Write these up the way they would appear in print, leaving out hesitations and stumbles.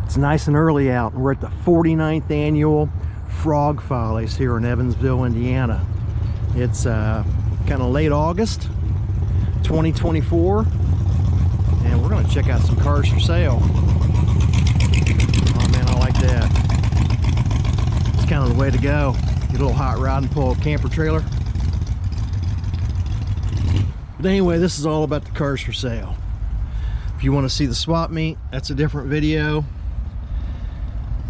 It's nice and early out, and we're at the 49th annual Frog Follies here in Evansville, Indiana. It's kind of late August 2024, and we're going to check out some cars for sale. Oh man, I like that. It's kind of the way to go. Get a little hot rod and pull a camper trailer. But anyway, this is all about the cars for sale. If you want to see the swap meet, that's a different video.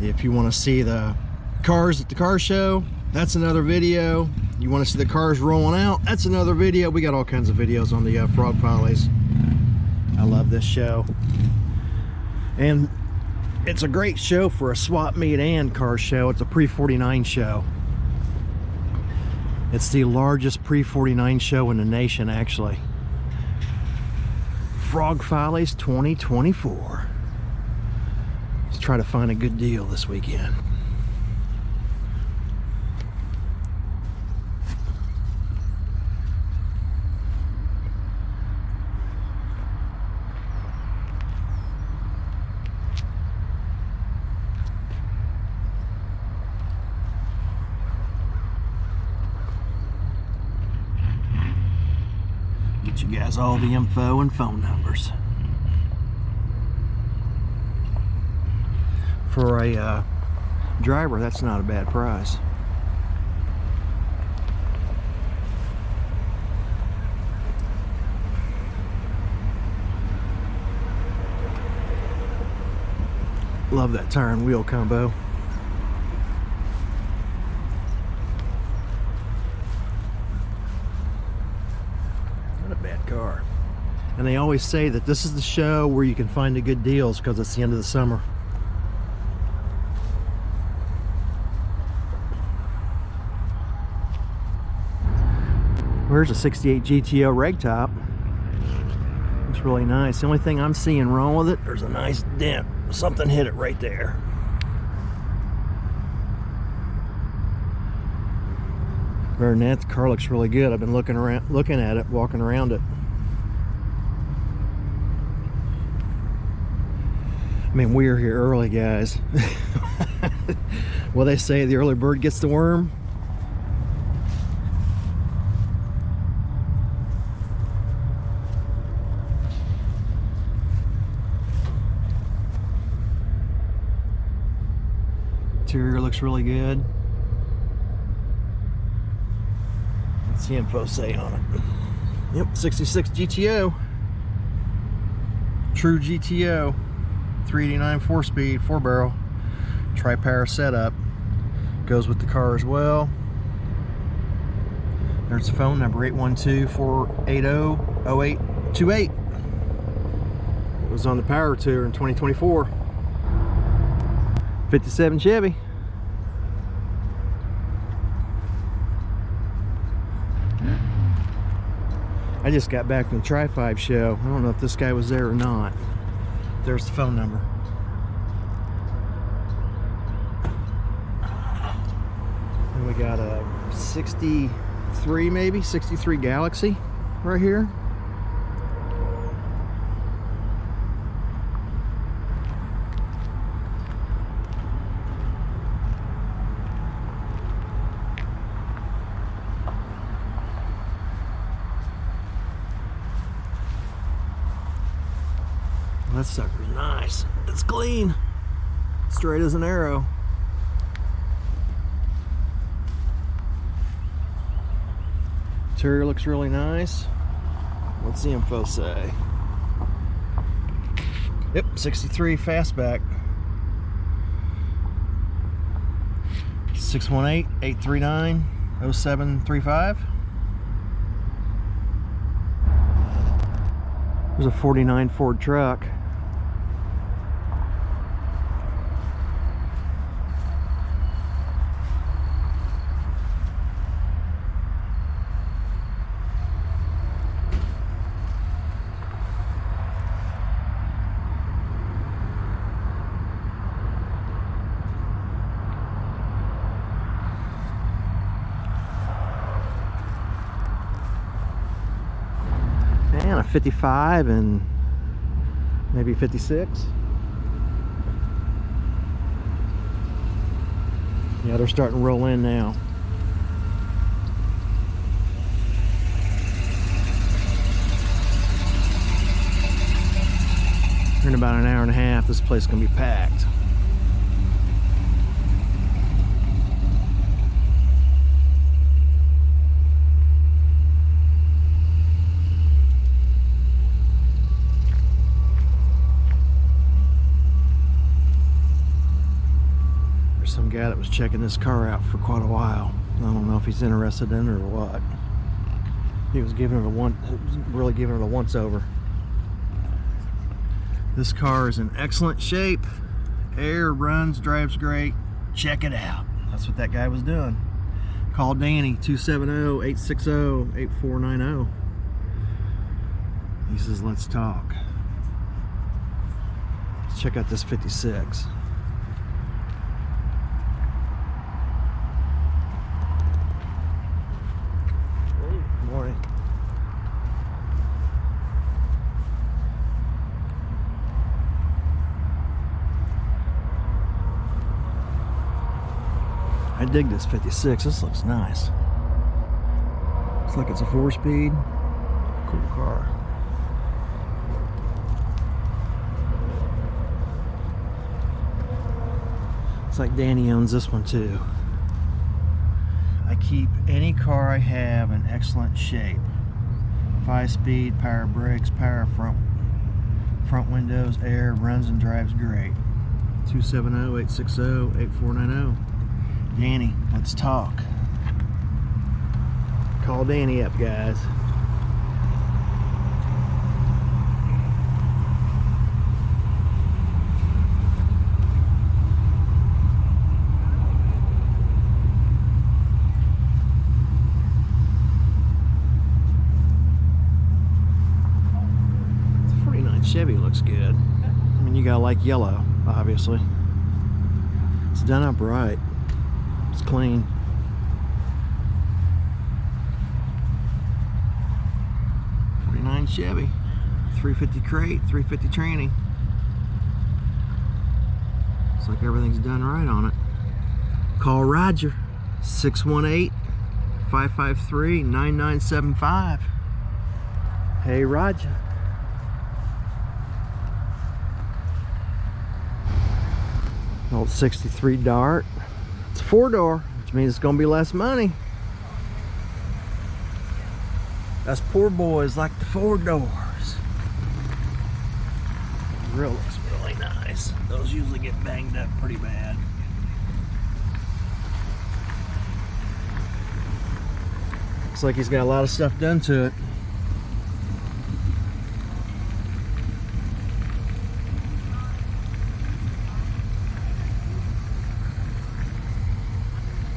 If you want to see the cars at the car show, that's another video. You want to see the cars rolling out, that's another video. We got all kinds of videos on the Frog Follies. I love this show, and it's a great show for a swap meet and car show. It's a pre-49 show. It's the largest pre-49 show in the nation, actually. Frog Follies 2024. Let's try to find a good deal this weekend. Get you guys all the info and phone numbers. For a driver, that's not a bad price. Love that tire and wheel combo. Not a bad car. And they always say that this is the show where you can find the good deals because it's the end of the summer. Where's a 68 GTO rag top? Looks really nice. The only thing I'm seeing wrong with it, there's a nice dent. Something hit it right there. Other than that, the car looks really good. I've been looking at it, walking around it. I mean, we're here early, guys. Well, they say the early bird gets the worm. Interior looks really good. What's the info say on it? Yep, 66 GTO. True GTO. 389 4-speed, 4-barrel. Tri-power setup. Goes with the car as well. There's the phone number, 812-480-0828. It was on the Power Tour in 2024. 57 Chevy. I just got back from the Tri-5 show. I don't know if this guy was there or not. There's the phone number. And we got a 63, maybe 63 Galaxy right here. That sucker's nice. It's clean. Straight as an arrow. Interior looks really nice. What's the info say? Yep, 63 fastback. 618-839-0735. There's a 49 Ford truck. And a 55 and maybe 56. Yeah, they're starting to roll in now. In about an hour and a half, this place is gonna be packed. There's some guy that was checking this car out for quite a while. I don't know if he's interested in it or what. He was giving it really giving it a once over. This car is in excellent shape. Air, runs, drives great. Check it out. That's what that guy was doing. Call Danny, 270-860-8490. He says, let's talk. Let's check out this 56. Good morning. I dig this 56. This looks nice. Looks like it's a 4-speed. Cool car. Looks like Danny owns this one too. I keep any car I have in excellent shape. 5-speed, power brakes, power front windows, air, runs and drives great. 270-860-8490. Danny, let's talk. Call Danny up, guys. This 49 Chevy looks good. I mean, you gotta like yellow, obviously. It's done up right. It's clean. '49 Chevy, 350 crate, 350 tranny. Looks like everything's done right on it. Call Roger, 618-553-9975. Hey Roger. Old 63 Dart. It's a 4-door, which means it's gonna be less money. Us poor boys like the 4 doors. The grill looks really nice. Those usually get banged up pretty bad. Looks like he's got a lot of stuff done to it.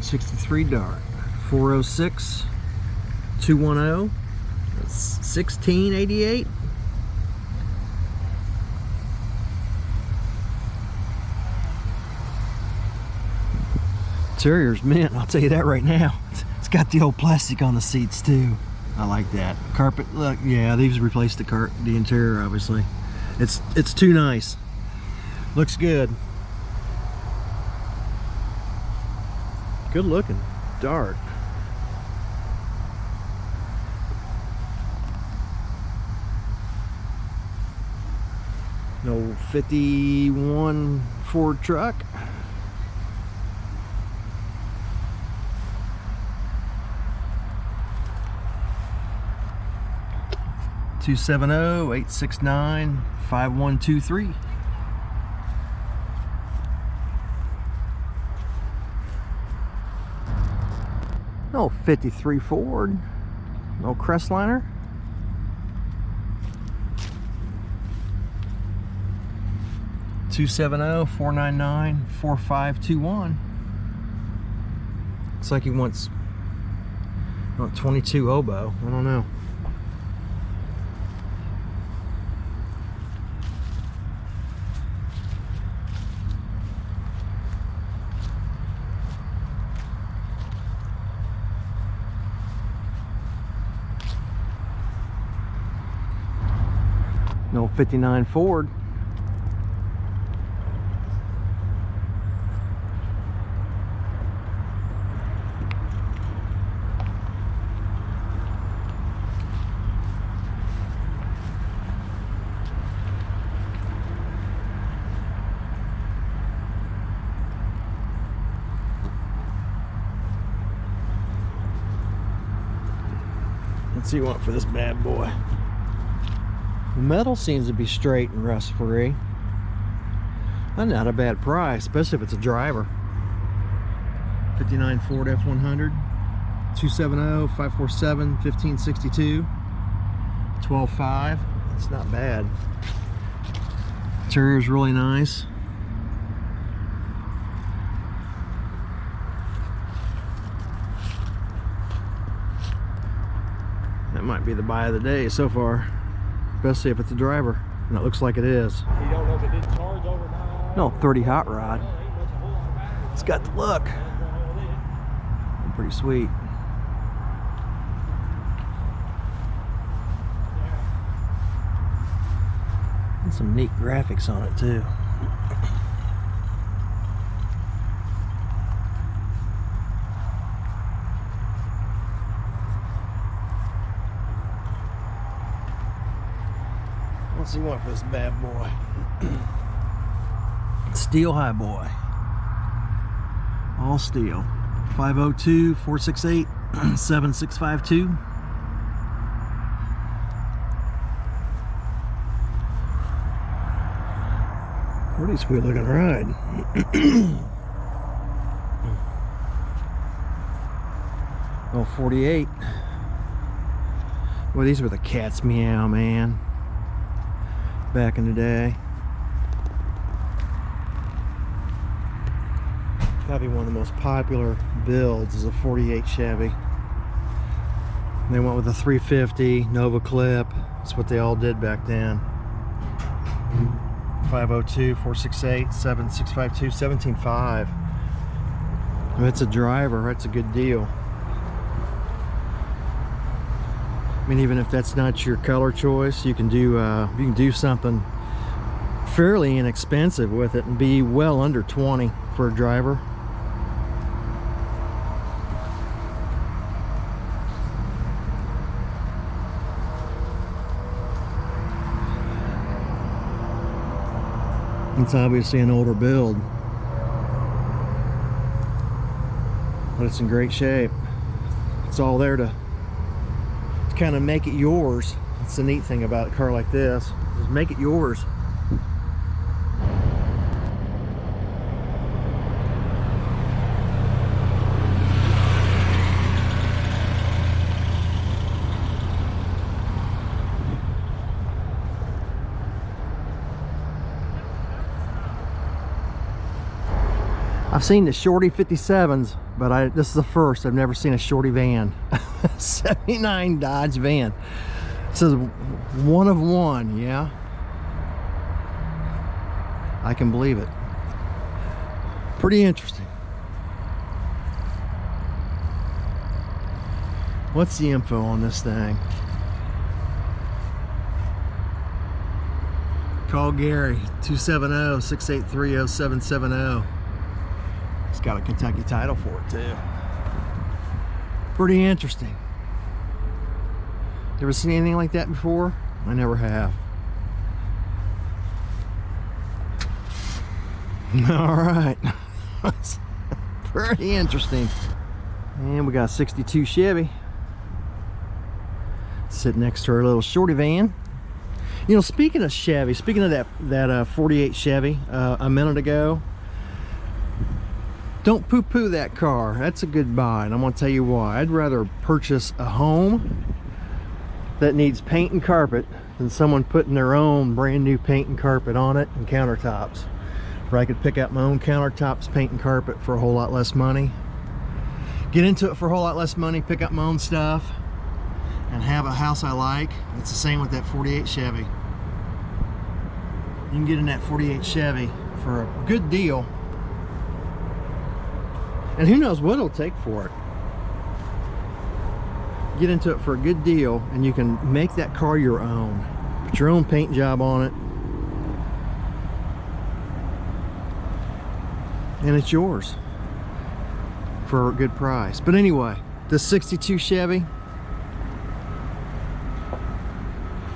'63 Dart, 406-210-1688. Interior's mint, I'll tell you that right now. It's got the old plastic on the seats too. I like that. Carpet, look, yeah, these replaced the interior obviously. It's too nice. Looks good. Good looking Dart. No 51 Ford truck. (270-869-5123). No 53 Ford. No Crestliner. (270-499-4521). Looks like he wants 22 oboe. I don't know. No 59 Ford. Let's see what for this bad boy. The metal seems to be straight and rust free. That's not a bad price, especially if it's a driver. 59 Ford F100, 270, 547, 1562, 12.5. It's not bad. Interior is really nice. That might be the buy of the day so far, especially if it's a driver, and it looks like it is. You don't know if it did charge overnight. No, 30 hot rod. It's got the look. Pretty sweet. And some neat graphics on it too. Let's see what for this bad boy. Steel high boy. All steel. 502-468-7652. Pretty sweet looking ride. Oh, 48. Well, these were the cat's meow, man. Back in the day. Probably one of the most popular builds is a 48 Chevy. And they went with a 350 Nova Clip. That's what they all did back then. 502-468-7652, 17.5. If it's a driver, that's a good deal. I mean, even if that's not your color choice, you can do something fairly inexpensive with it and be well under 20 for a driver. It's obviously an older build, but it's in great shape. It's all there to kind of make it yours. That's the neat thing about a car like this, is make it yours. I've seen the shorty 57s, but this is the first. I've never seen a shorty van. 79 Dodge van. It says one of one, yeah. I can believe it. Pretty interesting. What's the info on this thing? Call Gary, 270-683-0770. It's got a Kentucky title for it too. Pretty interesting. You ever seen anything like that before? I never have. All right. Pretty interesting. And we got a 62 Chevy sitting next to our little shorty van. You know, speaking of Chevy, speaking of that 48 Chevy a minute ago, don't poo-poo that car. That's a good buy, and I'm going to tell you why. I'd rather purchase a home that needs paint and carpet than someone putting their own brand new paint and carpet on it and countertops. Where I could pick out my own countertops, paint and carpet for a whole lot less money. Get into it for a whole lot less money, pick up my own stuff, and have a house I like. It's the same with that 48 Chevy. You can get in that 48 Chevy for a good deal. And who knows what it'll take for it. Get into it for a good deal and you can make that car your own. Put your own paint job on it. And it's yours for a good price. But anyway, this 62 Chevy,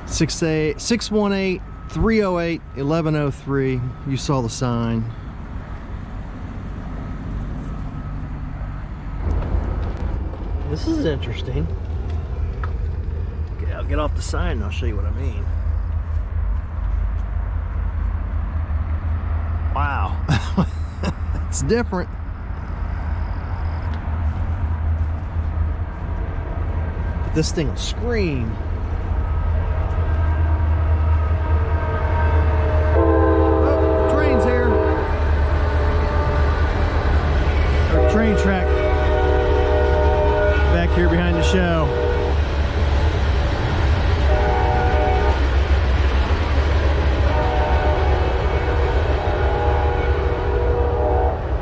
618-308-1103. You saw the sign. This is interesting. get off the side and I'll show you what I mean. Wow. It's different. But this thing will scream. Oh, train's here. Our train track back here behind the show.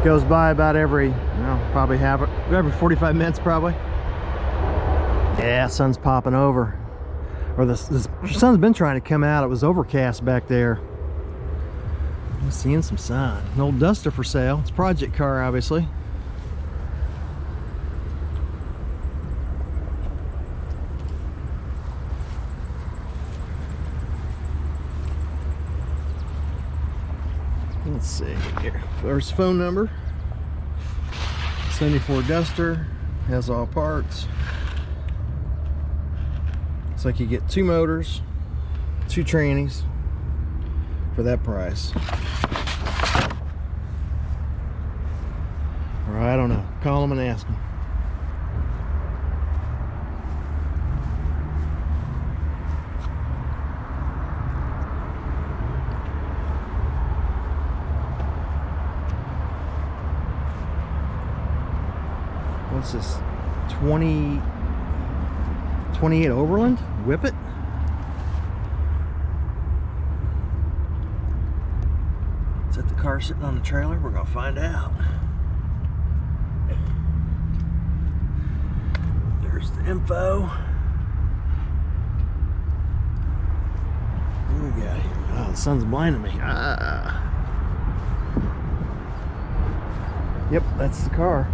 Goes by about every, probably every 45 minutes probably. Yeah, sun's popping over. Or the sun's been trying to come out. It was overcast back there. I'm seeing some sun. An old Duster for sale. It's a project car, obviously. Let's see here. There's the phone number. 74 Duster, has all parts. Looks like you get 2 motors, 2 trannies for that price. Or I don't know. Call them and ask them. What's this? 28 Overland? Whip it? Is that the car sitting on the trailer? We're gonna find out. There's the info. What do we got here? Oh, the sun's blinding me. Yep, that's the car.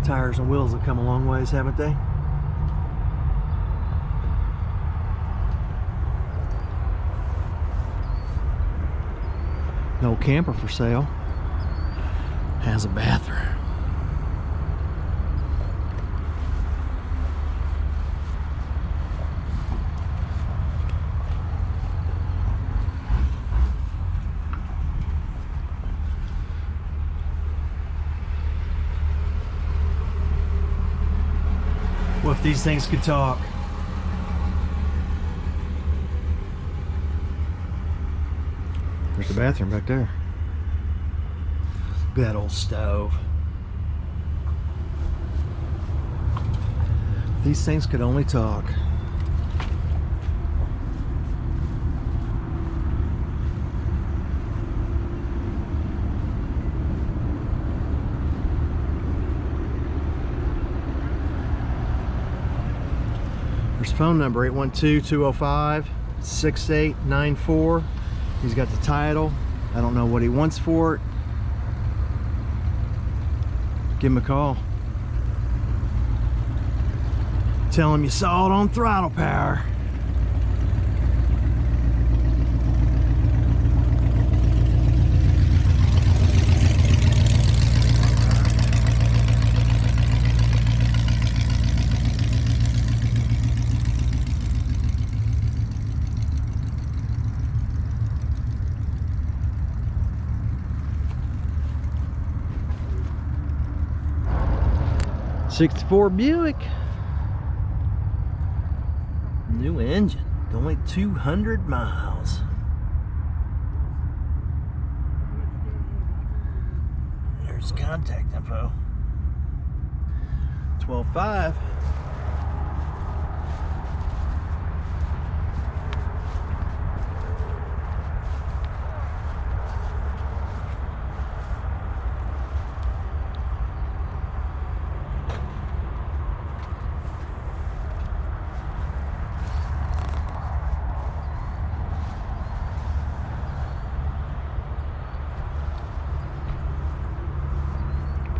Tires and wheels have come a long ways, haven't they? No camper for sale. Has a bathroom. What if these things could talk? There's the bathroom back there. Look at that old stove. If these things could only talk. There's phone number 812-205-6894. He's got the title. I don't know what he wants for it. Give him a call. Tell him you saw it on Throttle Power. '64 Buick. New engine. Only 200 miles. There's contact info. 12.5.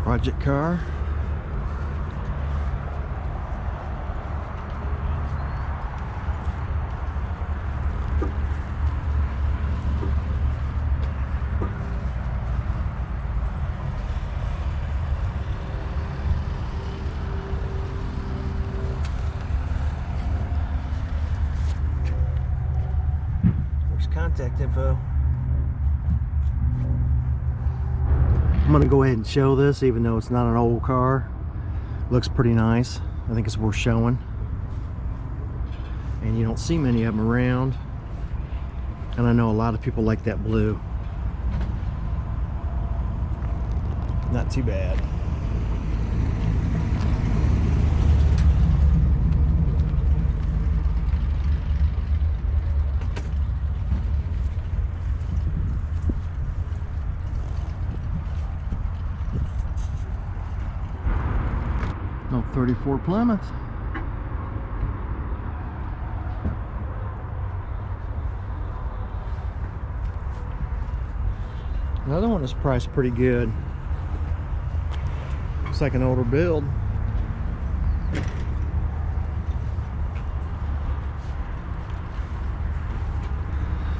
Project car. contact info. I'm gonna go ahead and show this, even though it's not an old car. Looks pretty nice. I think it's worth showing. And you don't see many of them around. And I know a lot of people like that blue. Not too bad. Oh, 34 Plymouth. Another one is priced pretty good. Looks like an older build.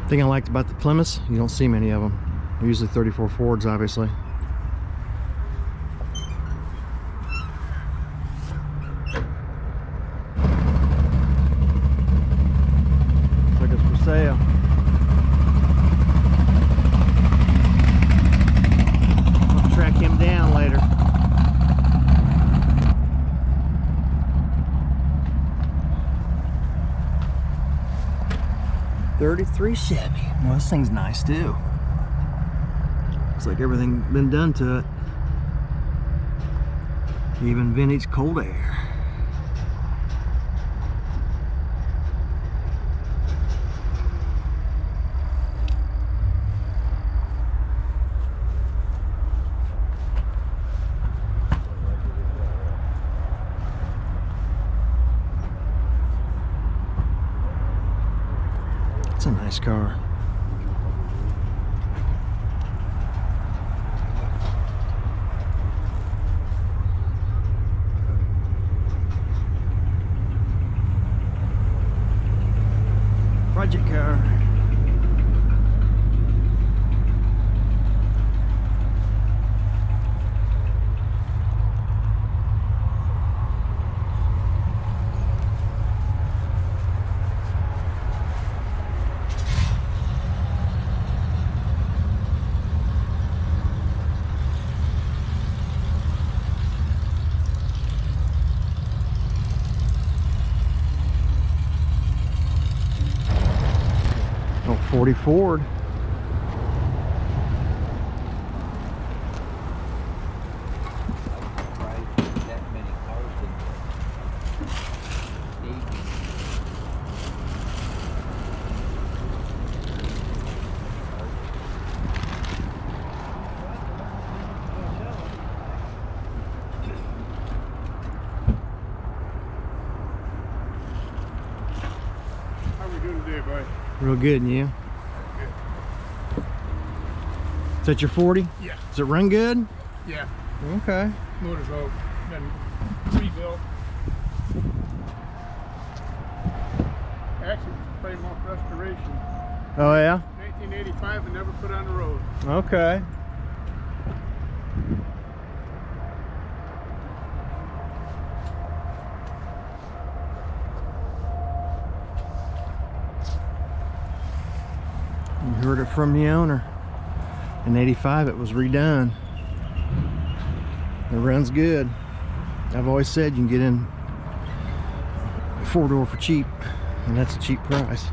Thing I liked about the Plymouths, you don't see many of them. They're usually 34 Fords, obviously. Looks like it's for sale. I'll track him down later. '33 Chevy. Well, this thing's nice too. Looks like everything been done to it. Even vintage cold air. It's a nice car. Project car. Oh, 40 Ford. How we doing today, buddy? Real good, and you? Is that your 40? Yeah. Does it run good? Yeah. Okay. Motor's all been rebuilt. Actually, pretty much restoration. Oh yeah? 1985 and never put on the road. Okay. You heard it from the owner. In '85 it was redone. It runs good. I've always said you can get in a 4-door for cheap, and that's a cheap price.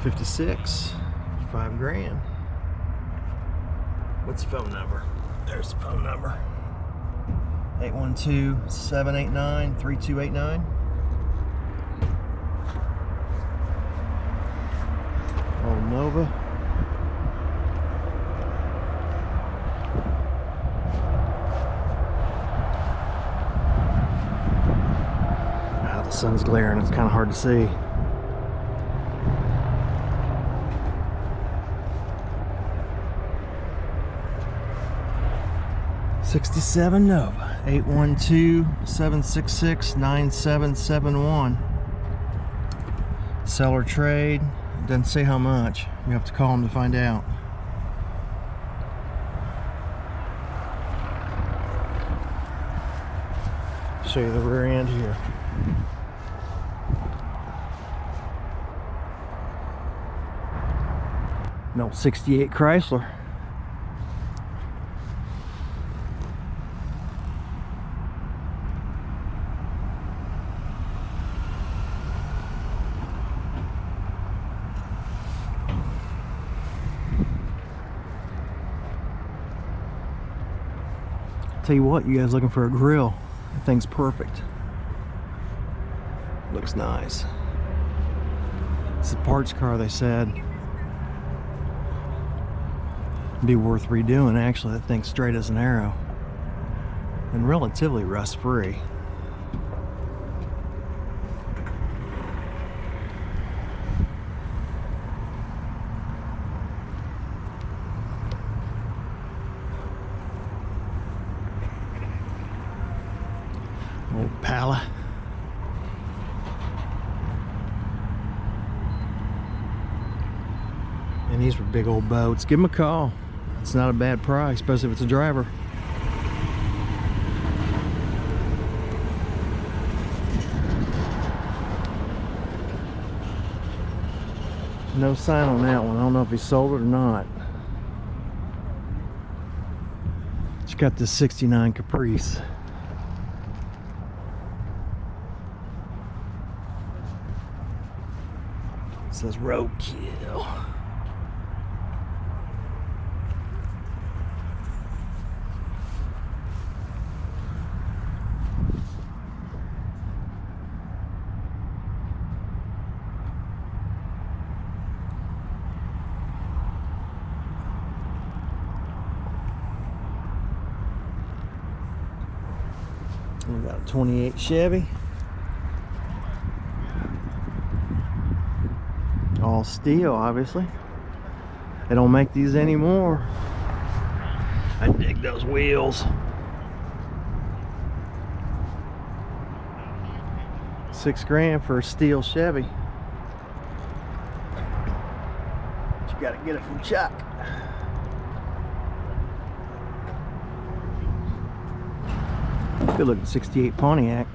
56, 5 grand. What's the phone number? There's the phone number. 812-789-3289. Old Nova. Ah, the sun's glaring, it's kind of hard to see. '67 Nova. 812-766-9771. Seller trade. Doesn't say how much. You have to call them to find out. Show you the rear end here. An old 68 Chrysler. Tell you what, you guys looking for a grill, that thing's perfect. Looks nice. It's a parts car, they said. Be worth redoing. Actually, that thing's straight as an arrow and relatively rust free. Old Pala. And these were big old boats. Give them a call. It's not a bad price, especially if it's a driver. No sign on that one. I don't know if he sold it or not. It's got this 69 Caprice. It says roadkill. We got a 28 Chevy. All steel, obviously. They don't make these anymore. I dig those wheels. $6 grand for a steel Chevy. But you gotta get it from Chuck. Good looking 68 Pontiac.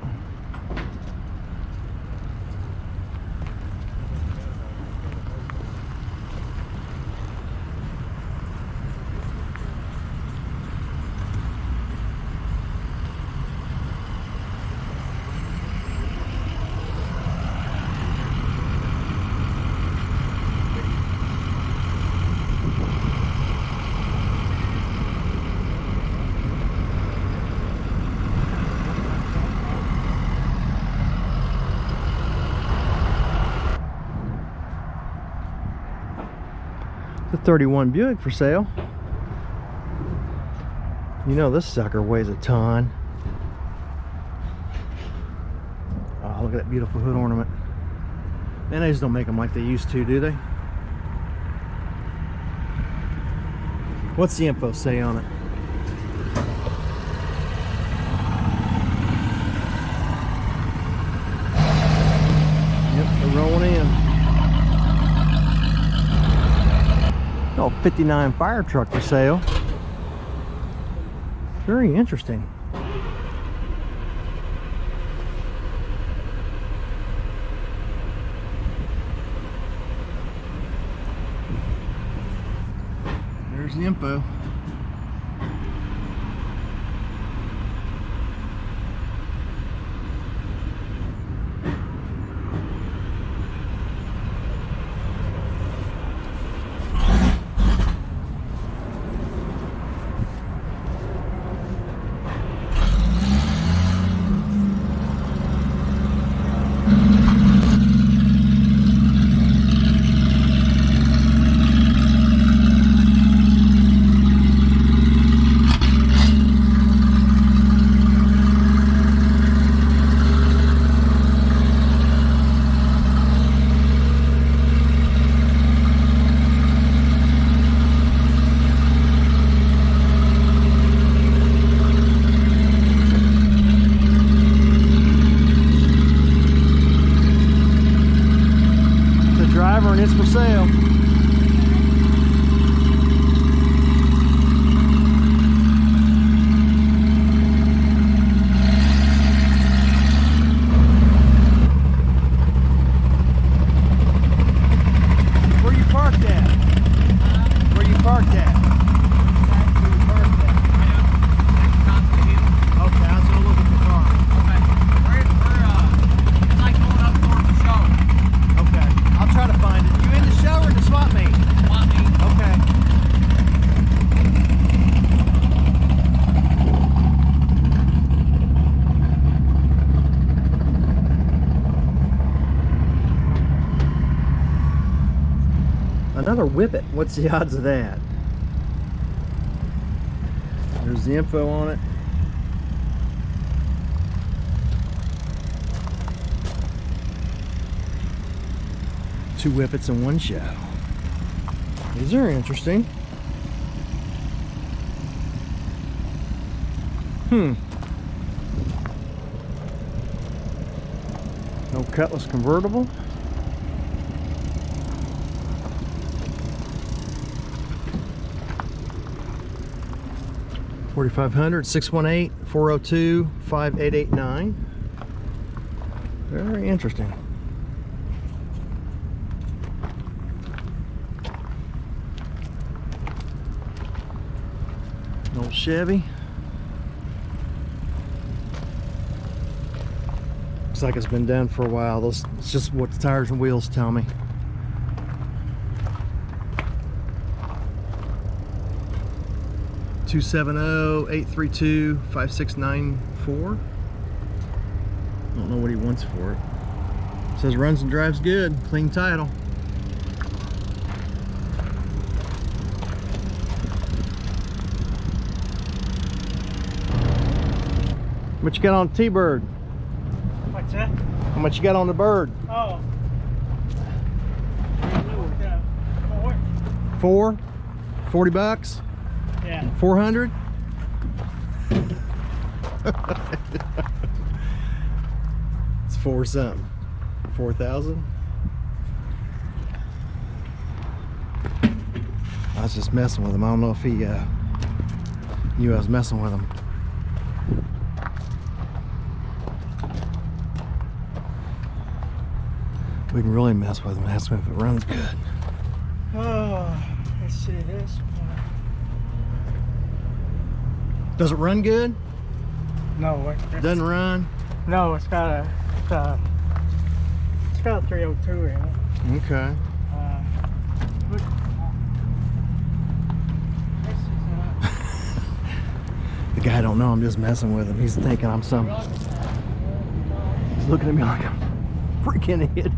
The 31 Buick for sale. You know this sucker weighs a ton. Oh, look at that beautiful hood ornament. Man, they just don't make them like they used to, do they? What's the info say on it? Yep, they're rolling in. Oh, 59 fire truck for sale. Very interesting. There's the info. And it's for sale. Where you parked at? Another Whippet. What's the odds of that? There's the info on it. Two Whippets in one show. These are interesting. No Cutlass convertible. $4,500, 618-402-5889. Very interesting. An old Chevy. Looks like it's been done for a while. It's just what the tires and wheels tell me. $270-832-5694. Don't know what he wants for it. Says runs and drives good, clean title. What you got on T-Bird? What's that? How much you got on the Bird? Oh. 4? 40 bucks? Yeah. 400? It's 4 something. 4,000? I was just messing with him. I don't know if he knew I was messing with him. We can really mess with him and ask him if it runs good. Oh, let's see this one. Does it run good? No, Doesn't run? No, it's got a 302 in it. Okay. This is The guy don't know I'm just messing with him. He's thinking I'm some. He's looking at me like I'm a freaking idiot.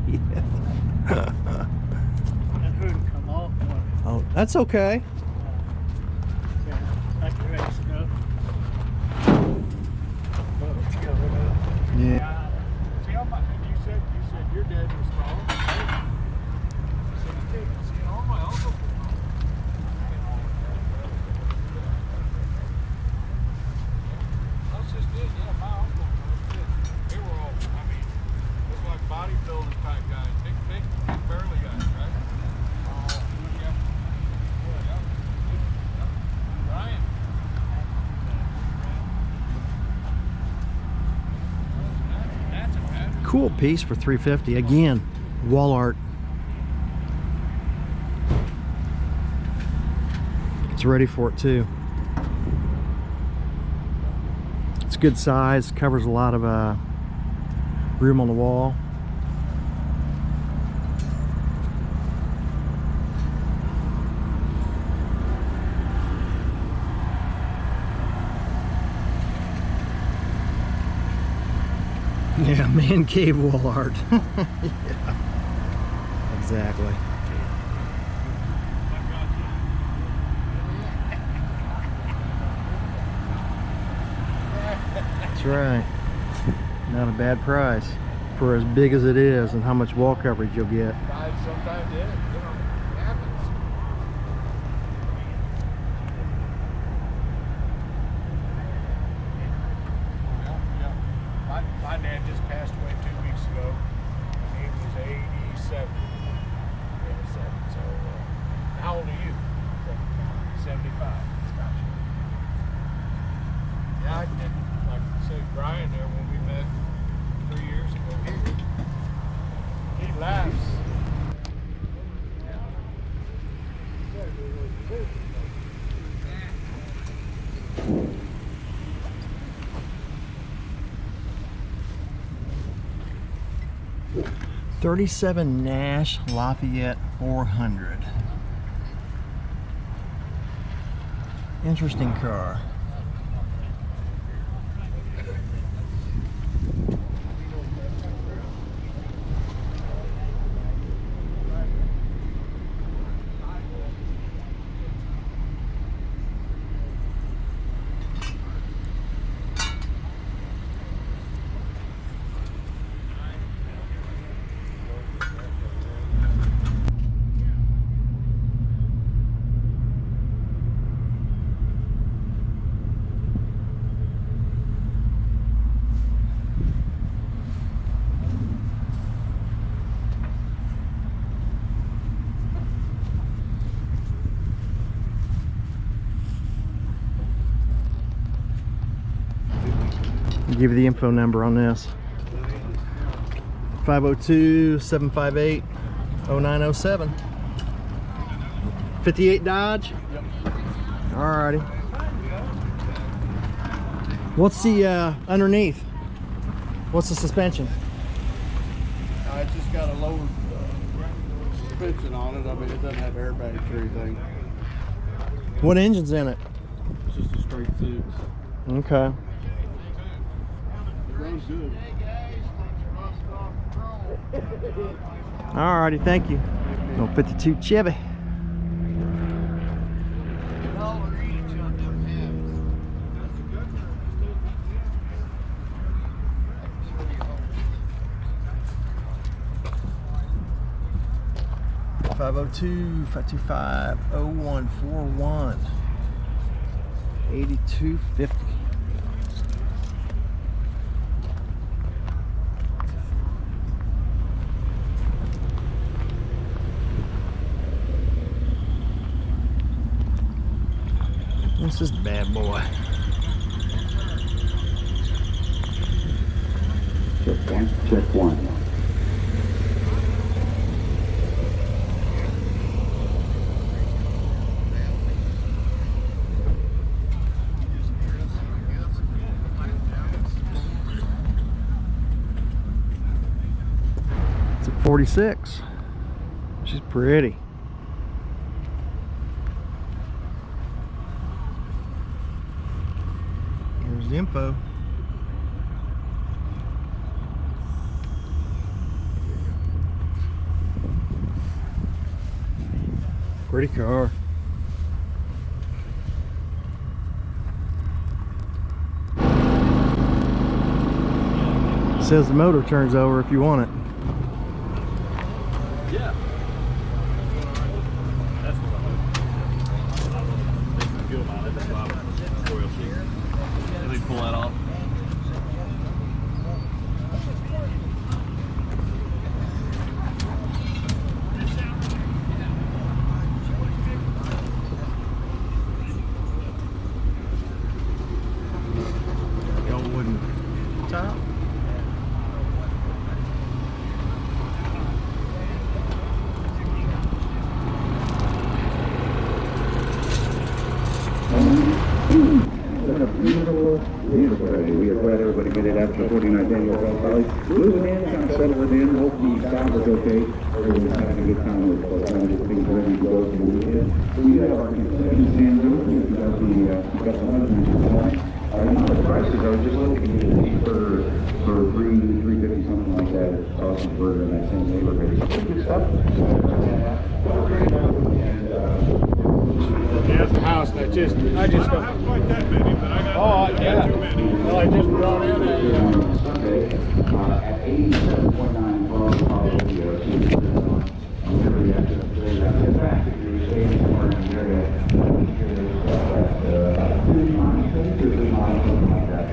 that hood come off. Oh, that's okay. Like the rest of it. Yeah. See how much? You said your dad was small. See, all my uncles were small. That's just it. Yeah, my uncles were kids. They were all. I mean, looked like bodybuilding type guys, big burly guys, right? Yeah. Brian. That's a pattern. Cool piece for $350. Again, wall art. It's ready for it too. It's good size, covers a lot of room on the wall. Yeah, man cave wall art. Yeah, exactly. That's right. Not a bad price for as big as it is and how much wall coverage you'll get. Sometimes it happens. Yeah. My dad just passed away 2 weeks ago. He was 87. 87. So, how old are you? 75. Gotcha. Yeah, I did. Like say Brian there when we met 3 years ago. He laughs. '37 Nash Lafayette 400. Interesting car. I'll give you the info number on this. 502-758-0907. 58 Dodge? Yep. Alrighty. What's the underneath? What's the suspension? I just got a lower suspension on it. I mean, it doesn't have airbags or anything. What engine's in it? It's just a straight 6. Okay. It runs good. Alrighty, thank you. No 52 Chevy. $502-525-0141. 8250. What's this bad boy? Check one, check one. It's a 46. She's pretty. Here's the info. Pretty car. It says the motor turns over if you want it. Yeah. That's what I'm doing. Makes me feel about it. That's why I'm royalty. Let me pull that off. The old wooden top. We are glad everybody made it after the 49th annual Follies. Moving in, kind of settling in. Hope the sound was okay. Everyone's having a good time with us. Things ready to go for the weekend. We have our concession stand open. We got the husbands this morning. The prices are just looking for $350, something like that. It's sausage burger in that same neighborhood. Good stuff. Yeah, it's a house, and I just don't have quite that many, but I got yeah. Too many. Well, I just brought in Sunday at 87.9 for all the in fact, if you're staying somewhere in the area, something like that.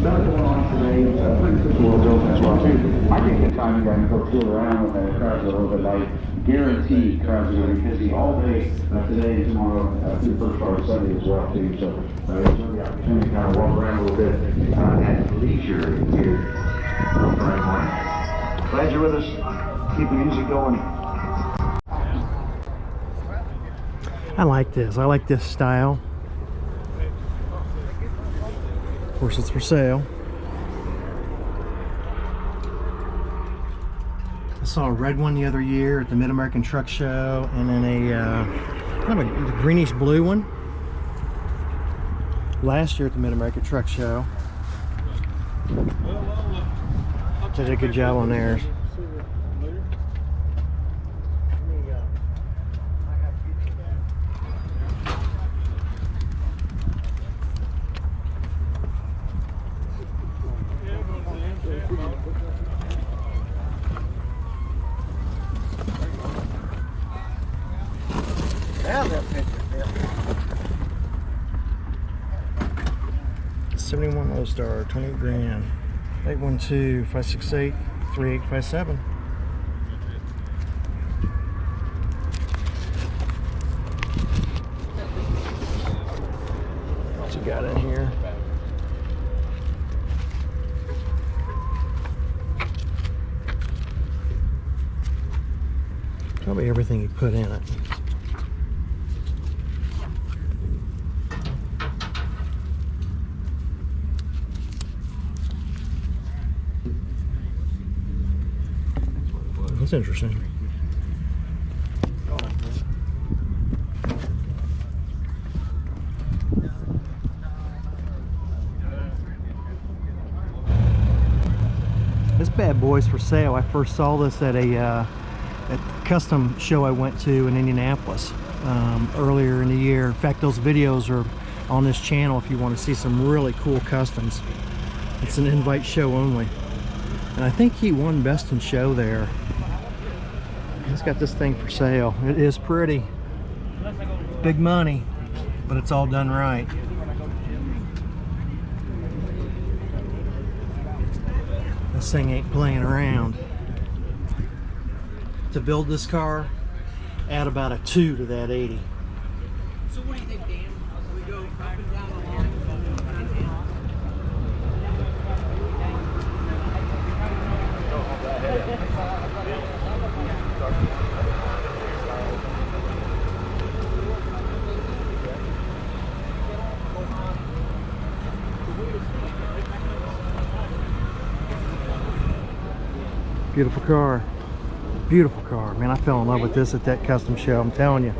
Stuff going on today, pretty simple little building as well too. I think the time you guys go tour around when the crowds are a little bit light. Guaranteed crowds are going to be busy all day today and tomorrow through the first part of Sunday as well too. So it's the opportunity to kind of walk around a little bit at leisure here on Friday morning. Glad you're with us. Keep the music going. I like this. I like this style. Of course, it's for sale. I saw a red one the other year at the Mid-American Truck Show, and then a kind of a greenish blue one last year at the Mid-American Truck Show. They did a good job on theirs. Have that picture, yeah. 71 Lodestar, 20 grand. 812-568-3857. What you got in here? Probably everything you put in it. That's interesting. This bad boy's for sale. I first saw this at a custom show I went to in Indianapolis earlier in the year. In fact, those videos are on this channel if you want to see some really cool customs. It's an invite show only. And I think he won Best in Show there. He's got this thing for sale. It is pretty. Big money, but it's all done right. This thing ain't playing around. To build this car, add about a 2 to that 80. So what do you think, Dan? We go up and down the line. Beautiful car. Beautiful car. Man, I fell in love with this at that custom show. I'm telling you.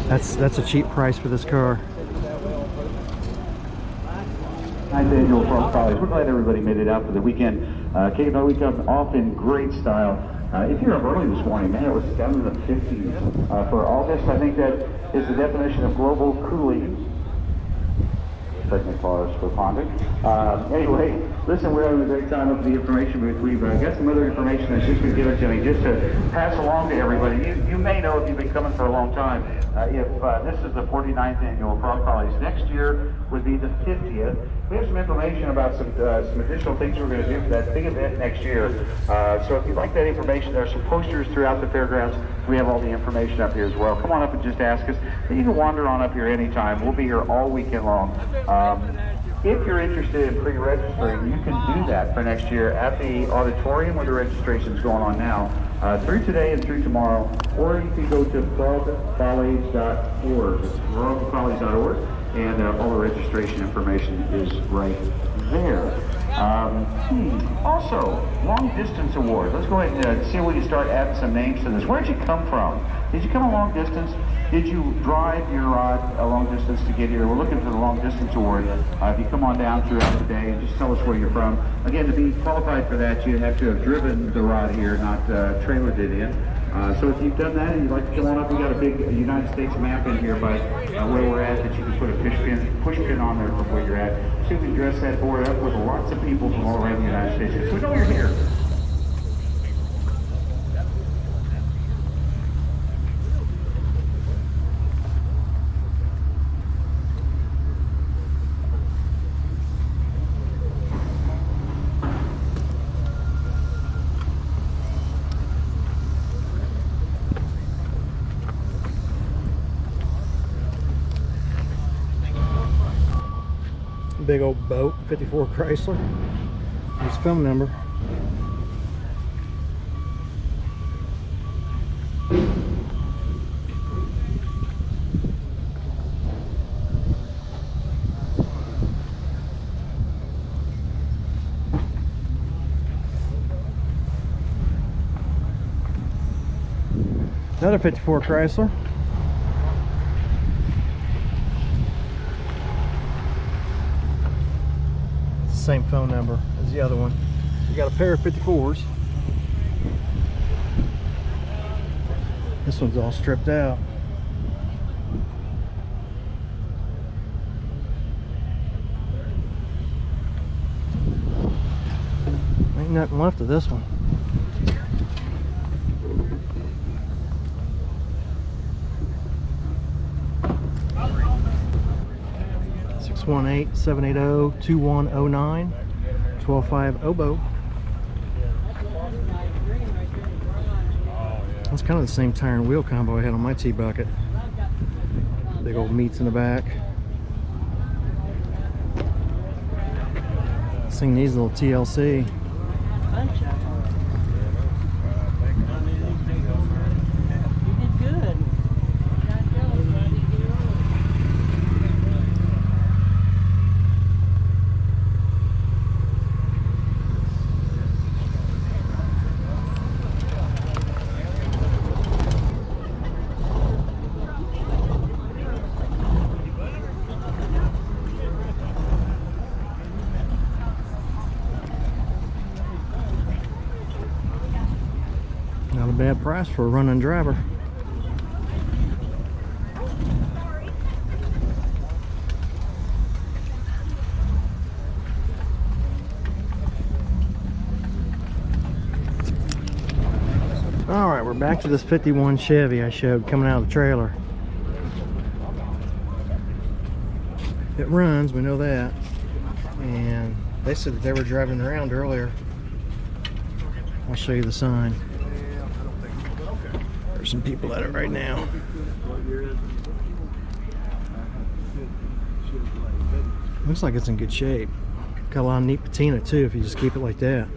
That's a cheap price for this car. Hi, Daniel from Follies. We're glad everybody made it out for the weekend. Kicking the weekend off in great style. If you're up early this morning, man, it was down in the 50s for August. I think that is the definition of global cooling. Second pause for pondering. Anyway, listen, we're having a great time with the information. We've got some other information that's just been given to me just to pass along to everybody. You may know if you've been coming for a long time, if this is the 49th annual Frog Follies. Next year would be the 50th. We have some information about some additional things we're going to do for that big event next year. So if you'd like that information, there are some posters throughout the fairgrounds. We have all the information up here as well. Come on up and just ask us. You can wander on up here anytime. We'll be here all weekend long. If you're interested in pre-registering, you can do that for next year at the auditorium where the registration is going on now, through today and through tomorrow, or you can go to frogfollies.org. It's frogfollies.org, and all the registration information is right there. Also, long distance award. Let's go ahead and see if we can start adding some names to this. Where'd you come from? Did you come a long distance? Did you drive your rod a long distance to get here? We're looking for the long distance award. If you come on down throughout the day and just tell us where you're from. Again, to be qualified for that, you have to have driven the rod here, not trailered it in. So if you've done that and you'd like to come on up, we got a big United States map in here by where we're at that you can put a push pin on there from where you're at. So we can dress that board up with lots of people from all around the United States. So we know you're here. Big old boat, 54 Chrysler. His phone number. Another 54 Chrysler. Same phone number as the other one. You got a pair of 54s. This one's all stripped out. Ain't nothing left of this one. 618-780-2109, 125 Oboe. That's kind of the same tire and wheel combo I had on my T-Bucket. Big old meats in the back. This thing needs a little TLC. bad price for a running driver. All right, we're back to this 51 Chevy I showed coming out of the trailer. It runs, we know that. And they said that they were driving around earlier. I'll show you the sign. There's some people at it right now. Looks like it's in good shape. Got a lot of neat patina too if you just keep it like that.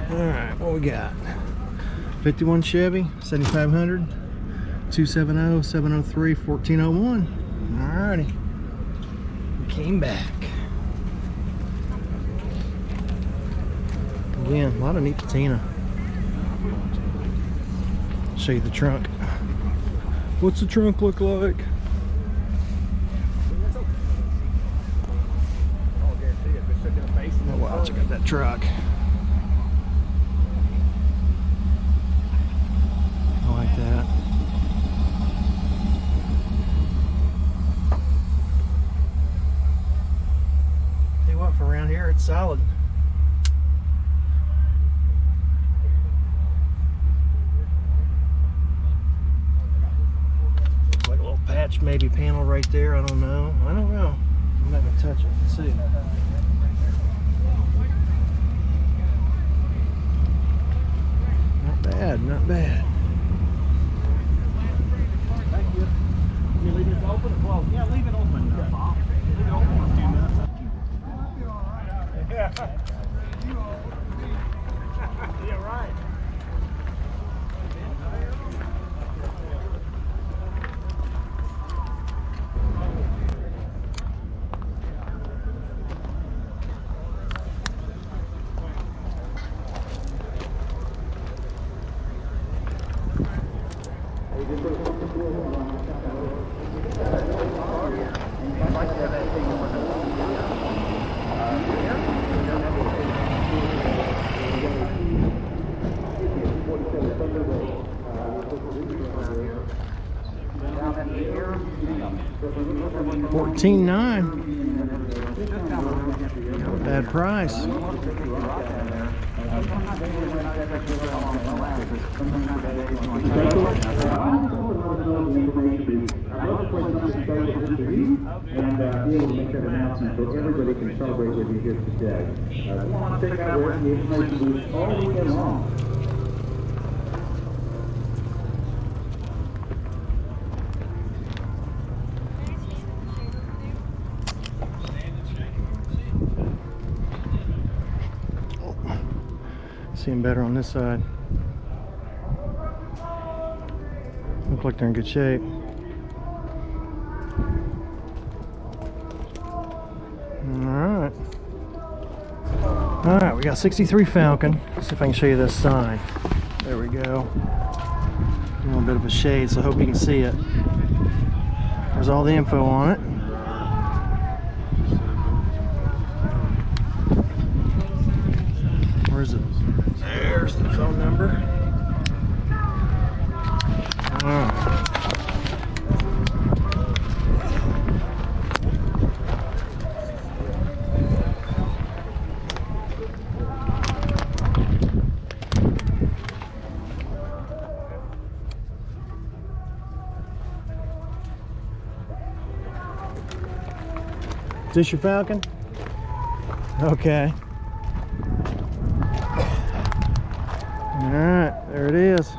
Alright, what we got? 51 Chevy, 7500, 270-703-1401. Alrighty. We came back. Again, a lot of neat patina. Show you the trunk. What's the trunk look like? Oh wow, check out that truck. I like that. Tell you what, for around here, it's solid. Looks like a little patch, maybe panel right there. I don't know. I'm not gonna touch it. Let's see. Not bad, not bad. Thank you. You leave it open or closed? Yeah, leave it open. Leave it open for a few minutes. Yeah. Yeah, right. $14,900. Not a bad price. And be able to make that announcement so everybody can celebrate with you here today. Check out where the information is all weekend long. Seeing better on this side. Look like they're in good shape. Alright. Alright, we got 63 Falcon. Let's see if I can show you this sign. There we go. A little bit of a shade, so I hope you can see it. There's all the info on it. Where is it? There's the phone number. Alright. Is this your Falcon? Okay. Alright, there it is.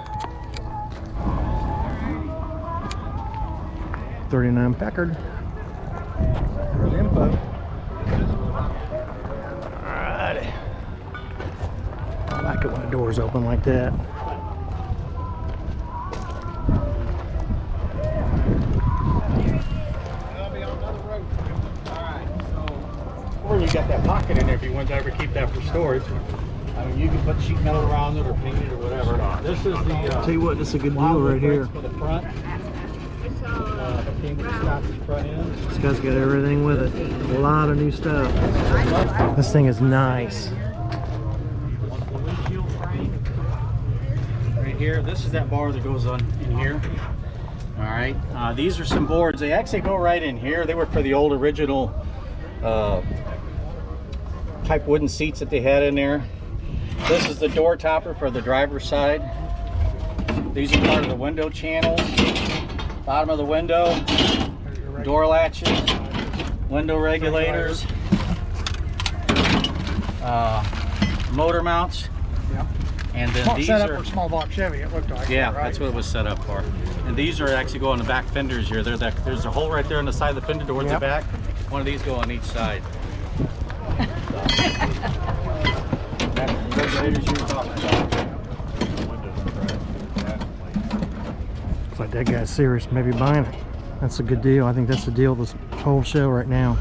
39 Packard. There's info. Alrighty. I like it when the door's open like that. Or you got that pocket in there if you want to ever keep that for storage. I mean, you can put sheet metal around it or paint it or whatever. This is the. Tell you what, this is a good deal right here. For the front. came with the Scott's front end. This guy's got everything with it. A lot of new stuff. This thing is nice. The windshield frame. Right here, this is that bar that goes on in here. All right, these are some boards. They actually go right in here. They were for the old original type wooden seats that they had in there. This is the door topper for the driver's side. These are part of the window channels. Bottom of the window, door latches, window regulators, motor mounts. Yeah. And then these set up are for small block Chevy, it looked like. yeah, right? that's what it was set up for. And these are actually go on the back fenders here. There's a hole right there on the side of the fender towards the back. One of these go on each side. That's the regulators you were talking about. Looks like that guy's serious, maybe buying it. That's a good deal. I think that's the deal of this whole show right now.